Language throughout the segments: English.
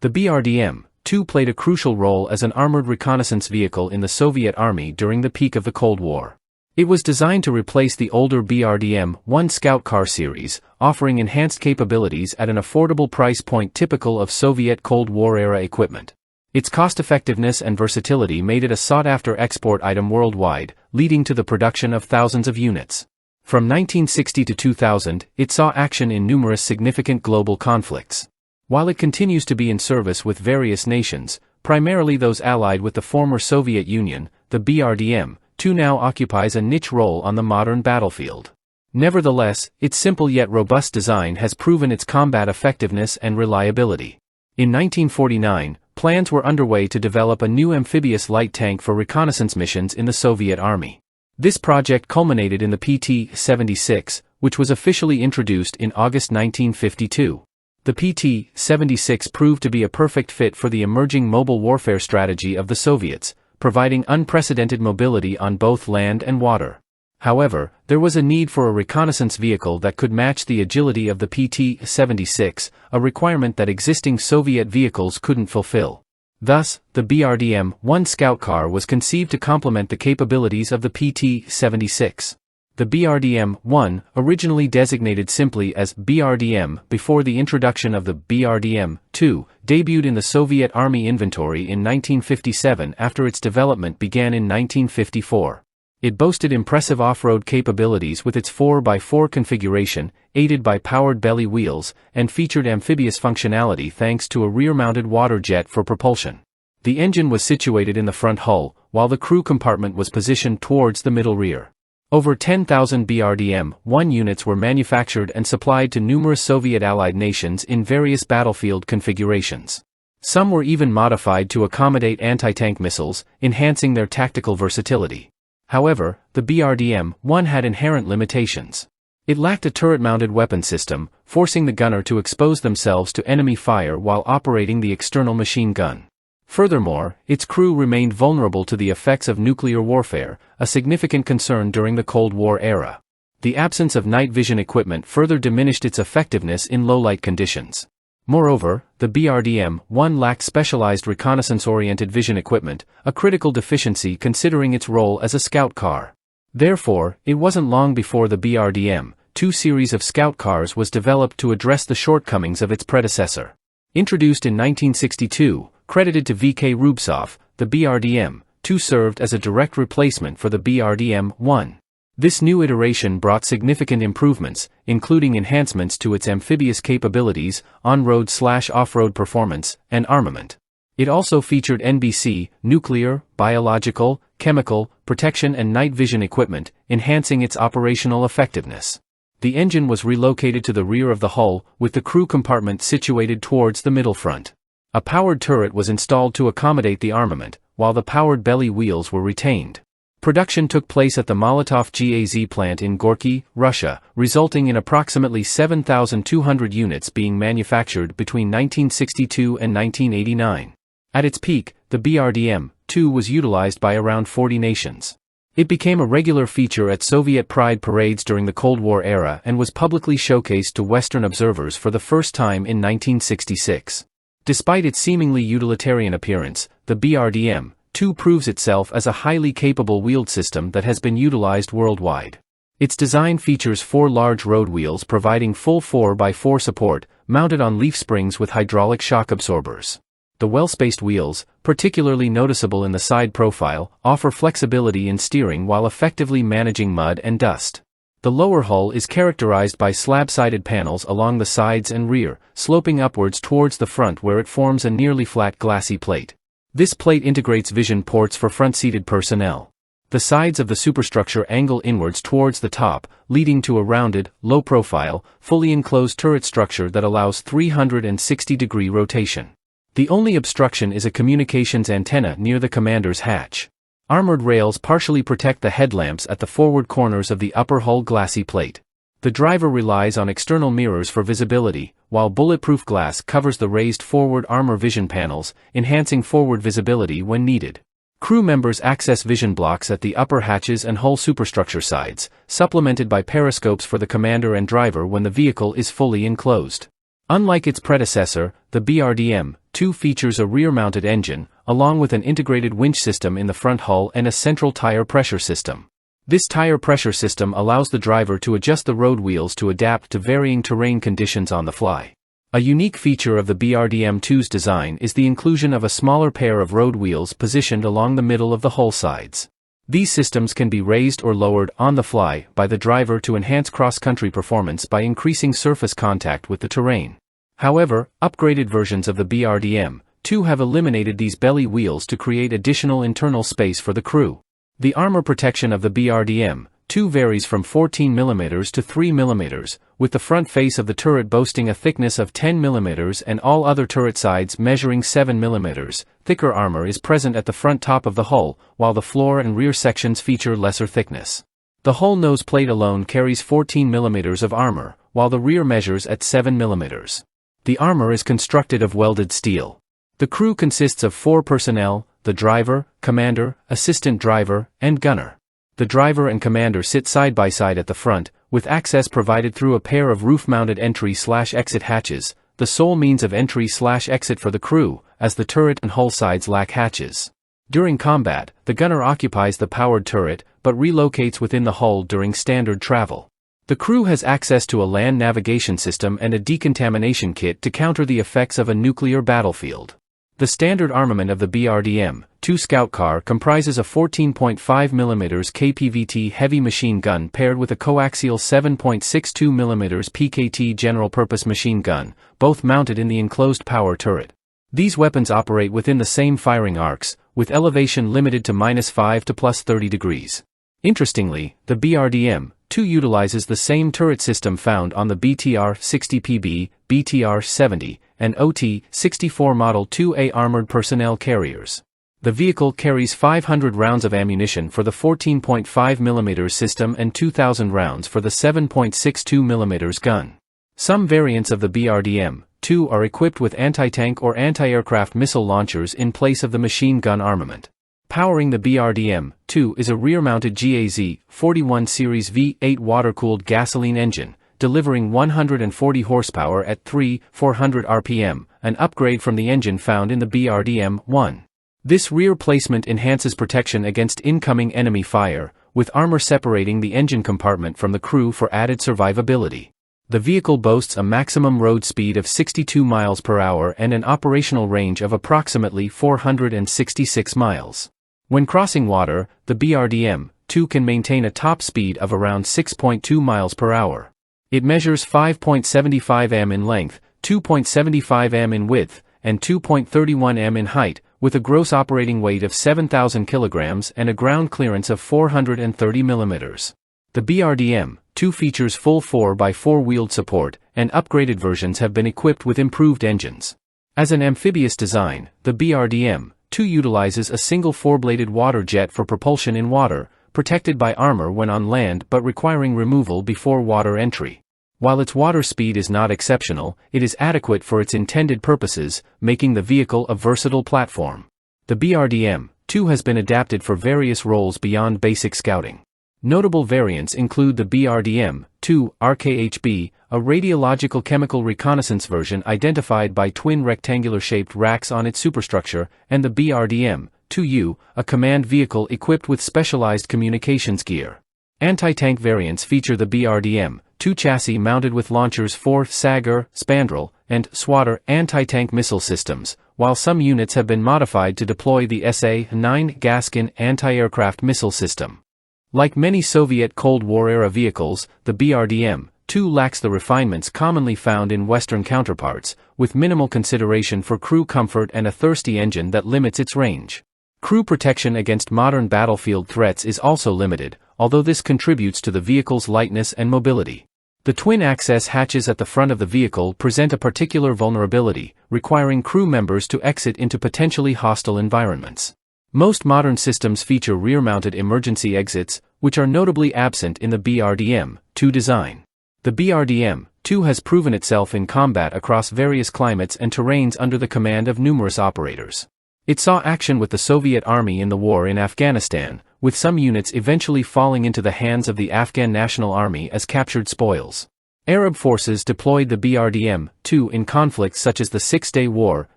The BRDM-2 played a crucial role as an armored reconnaissance vehicle in the Soviet Army during the peak of the Cold War. It was designed to replace the older BRDM-1 Scout Car series, offering enhanced capabilities at an affordable price point typical of Soviet Cold War-era equipment. Its cost-effectiveness and versatility made it a sought-after export item worldwide, leading to the production of thousands of units. From 1960 to 2000, it saw action in numerous significant global conflicts. While it continues to be in service with various nations, primarily those allied with the former Soviet Union, the BRDM-2 now occupies a niche role on the modern battlefield. Nevertheless, its simple yet robust design has proven its combat effectiveness and reliability. In 1949, plans were underway to develop a new amphibious light tank for reconnaissance missions in the Soviet Army. This project culminated in the PT-76, which was officially introduced in August 1952. The PT-76 proved to be a perfect fit for the emerging mobile warfare strategy of the Soviets, providing unprecedented mobility on both land and water. However, there was a need for a reconnaissance vehicle that could match the agility of the PT-76, a requirement that existing Soviet vehicles couldn't fulfill. Thus, the BRDM-1 Scout Car was conceived to complement the capabilities of the PT-76. The BRDM-1, originally designated simply as BRDM before the introduction of the BRDM-2, debuted in the Soviet Army inventory in 1957 after its development began in 1954. It boasted impressive off-road capabilities with its 4x4 configuration, aided by powered belly wheels, and featured amphibious functionality thanks to a rear-mounted water jet for propulsion. The engine was situated in the front hull, while the crew compartment was positioned towards the middle rear. Over 10,000 BRDM-1 units were manufactured and supplied to numerous Soviet allied nations in various battlefield configurations. Some were even modified to accommodate anti-tank missiles, enhancing their tactical versatility. However, the BRDM-1 had inherent limitations. It lacked a turret-mounted weapon system, forcing the gunner to expose themselves to enemy fire while operating the external machine gun. Furthermore, its crew remained vulnerable to the effects of nuclear warfare, a significant concern during the Cold War era. The absence of night vision equipment further diminished its effectiveness in low-light conditions. Moreover, the BRDM-1 lacked specialized reconnaissance-oriented vision equipment, a critical deficiency considering its role as a scout car. Therefore, it wasn't long before the BRDM-2 series of scout cars was developed to address the shortcomings of its predecessor. Introduced in 1962, credited to V.K. Rubtsov, the BRDM-2 served as a direct replacement for the BRDM-1. This new iteration brought significant improvements, including enhancements to its amphibious capabilities, on-road/off-road performance, and armament. It also featured NBC, nuclear, biological, chemical, protection and night vision equipment, enhancing its operational effectiveness. The engine was relocated to the rear of the hull, with the crew compartment situated towards the middle front. A powered turret was installed to accommodate the armament, while the powered belly wheels were retained. Production took place at the Molotov GAZ plant in Gorky, Russia, resulting in approximately 7,200 units being manufactured between 1962 and 1989. At its peak, the BRDM-2 was utilized by around 40 nations. It became a regular feature at Soviet Pride parades during the Cold War era and was publicly showcased to Western observers for the first time in 1966. Despite its seemingly utilitarian appearance, the BRDM-2 proves itself as a highly capable wheeled system that has been utilized worldwide. Its design features 4 large road wheels providing full 4x4 support, mounted on leaf springs with hydraulic shock absorbers. The well-spaced wheels, particularly noticeable in the side profile, offer flexibility in steering while effectively managing mud and dust. The lower hull is characterized by slab-sided panels along the sides and rear, sloping upwards towards the front where it forms a nearly flat glassy plate. This plate integrates vision ports for front-seated personnel. The sides of the superstructure angle inwards towards the top, leading to a rounded, low-profile, fully enclosed turret structure that allows 360-degree rotation. The only obstruction is a communications antenna near the commander's hatch. Armored rails partially protect the headlamps at the forward corners of the upper hull glassy plate. The driver relies on external mirrors for visibility, while bulletproof glass covers the raised forward armor vision panels, enhancing forward visibility when needed. Crew members access vision blocks at the upper hatches and hull superstructure sides, supplemented by periscopes for the commander and driver when the vehicle is fully enclosed. Unlike its predecessor, the BRDM-2 features a rear-mounted engine, along with an integrated winch system in the front hull and a central tire pressure system. This tire pressure system allows the driver to adjust the road wheels to adapt to varying terrain conditions on the fly. A unique feature of the BRDM-2's design is the inclusion of a smaller pair of road wheels positioned along the middle of the hull sides. These systems can be raised or lowered on the fly by the driver to enhance cross-country performance by increasing surface contact with the terrain. However, upgraded versions of the BRDM-2 have eliminated these belly wheels to create additional internal space for the crew. The armor protection of the BRDM-2 varies from 14 mm to 3 mm, with the front face of the turret boasting a thickness of 10 mm and all other turret sides measuring 7 mm. Thicker armor is present at the front top of the hull, while the floor and rear sections feature lesser thickness. The hull nose plate alone carries 14 mm of armor, while the rear measures at 7 mm. The armor is constructed of welded steel. The crew consists of 4 personnel: the driver, commander, assistant driver, and gunner. The driver and commander sit side by side at the front, with access provided through a pair of roof-mounted entry/exit hatches, the sole means of entry/exit for the crew, as the turret and hull sides lack hatches. During combat, the gunner occupies the powered turret, but relocates within the hull during standard travel. The crew has access to a land navigation system and a decontamination kit to counter the effects of a nuclear battlefield. The standard armament of the BRDM-2 Scout Car comprises a 14.5 mm KPVT heavy machine gun paired with a coaxial 7.62 mm PKT general-purpose machine gun, both mounted in the enclosed power turret. These weapons operate within the same firing arcs, with elevation limited to -5 to +30 degrees. Interestingly, the BRDM-2 utilizes the same turret system found on the BTR-60PB, BTR-70, and OT-64 Model 2A armored personnel carriers. The vehicle carries 500 rounds of ammunition for the 14.5 mm system and 2,000 rounds for the 7.62 mm gun. Some variants of the BRDM-2 are equipped with anti-tank or anti-aircraft missile launchers in place of the machine gun armament. Powering the BRDM-2 is a rear-mounted GAZ-41 Series V8 water-cooled gasoline engine, delivering 140 horsepower at 3,400 RPM, an upgrade from the engine found in the BRDM-1. This rear placement enhances protection against incoming enemy fire, with armor separating the engine compartment from the crew for added survivability. The vehicle boasts a maximum road speed of 62 miles per hour and an operational range of approximately 466 miles. When crossing water, the BRDM-2 can maintain a top speed of around 6.2 miles per hour. It measures 5.75 m in length, 2.75 m in width, and 2.31 m in height, with a gross operating weight of 7,000 kilograms and a ground clearance of 430 millimeters. The BRDM-2 features full 4x4 wheeled support, and upgraded versions have been equipped with improved engines. As an amphibious design, the BRDM-2 utilizes a single 4-bladed water jet for propulsion in water, protected by armor when on land but requiring removal before water entry. While its water speed is not exceptional, it is adequate for its intended purposes, making the vehicle a versatile platform. The BRDM-2 has been adapted for various roles beyond basic scouting. Notable variants include the BRDM-2 RKHB, a radiological chemical reconnaissance version identified by twin rectangular-shaped racks on its superstructure, and the BRDM-2U, a command vehicle equipped with specialized communications gear. Anti-tank variants feature the BRDM-2 chassis mounted with launchers for Sagar, Spandrel, and Swatter anti-tank missile systems, while some units have been modified to deploy the SA-9 Gaskin anti-aircraft missile system. Like many Soviet Cold War-era vehicles, the BRDM-2 lacks the refinements commonly found in Western counterparts, with minimal consideration for crew comfort and a thirsty engine that limits its range. Crew protection against modern battlefield threats is also limited, although this contributes to the vehicle's lightness and mobility. The twin-access hatches at the front of the vehicle present a particular vulnerability, requiring crew members to exit into potentially hostile environments. Most modern systems feature rear-mounted emergency exits, which are notably absent in the BRDM-2 design. The BRDM-2 has proven itself in combat across various climates and terrains under the command of numerous operators. It saw action with the Soviet Army in the war in Afghanistan, with some units eventually falling into the hands of the Afghan National Army as captured spoils. Arab forces deployed the BRDM-2 in conflicts such as the Six-Day War,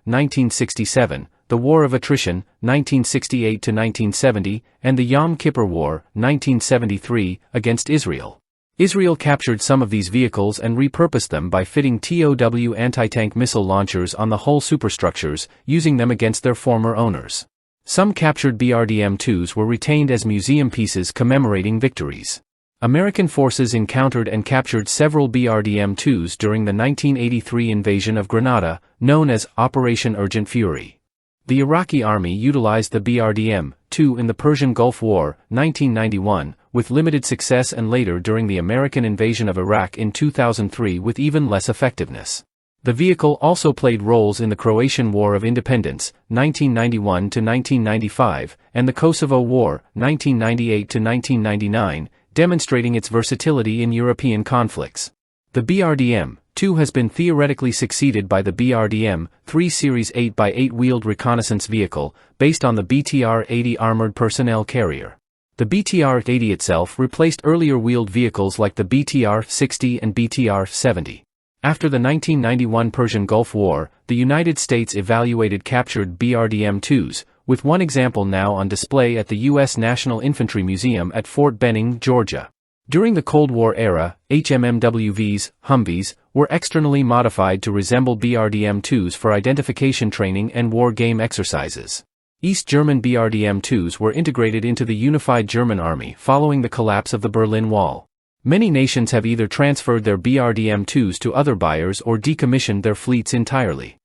1967, the War of Attrition, 1968–1970, and the Yom Kippur War, 1973, against Israel. Israel captured some of these vehicles and repurposed them by fitting TOW anti-tank missile launchers on the hull superstructures, using them against their former owners. Some captured BRDM-2s were retained as museum pieces commemorating victories. American forces encountered and captured several BRDM-2s during the 1983 invasion of Grenada, known as Operation Urgent Fury. The Iraqi army utilized the BRDM-2 in the Persian Gulf War, 1991, with limited success, and later during the American invasion of Iraq in 2003 with even less effectiveness. The vehicle also played roles in the Croatian War of Independence, 1991–1995, and the Kosovo War, 1998–1999, demonstrating its versatility in European conflicts. The BRDM-2 has been theoretically succeeded by the BRDM-3 Series 8x8 wheeled reconnaissance vehicle, based on the BTR-80 armored personnel carrier. The BTR-80 itself replaced earlier wheeled vehicles like the BTR-60 and BTR-70. After the 1991 Persian Gulf War, the United States evaluated captured BRDM-2s, with one example now on display at the U.S. National Infantry Museum at Fort Benning, Georgia. During the Cold War era, HMMWVs, Humvees, were externally modified to resemble BRDM-2s for identification training and war game exercises. East German BRDM-2s were integrated into the unified German army following the collapse of the Berlin Wall. Many nations have either transferred their BRDM-2s to other buyers or decommissioned their fleets entirely.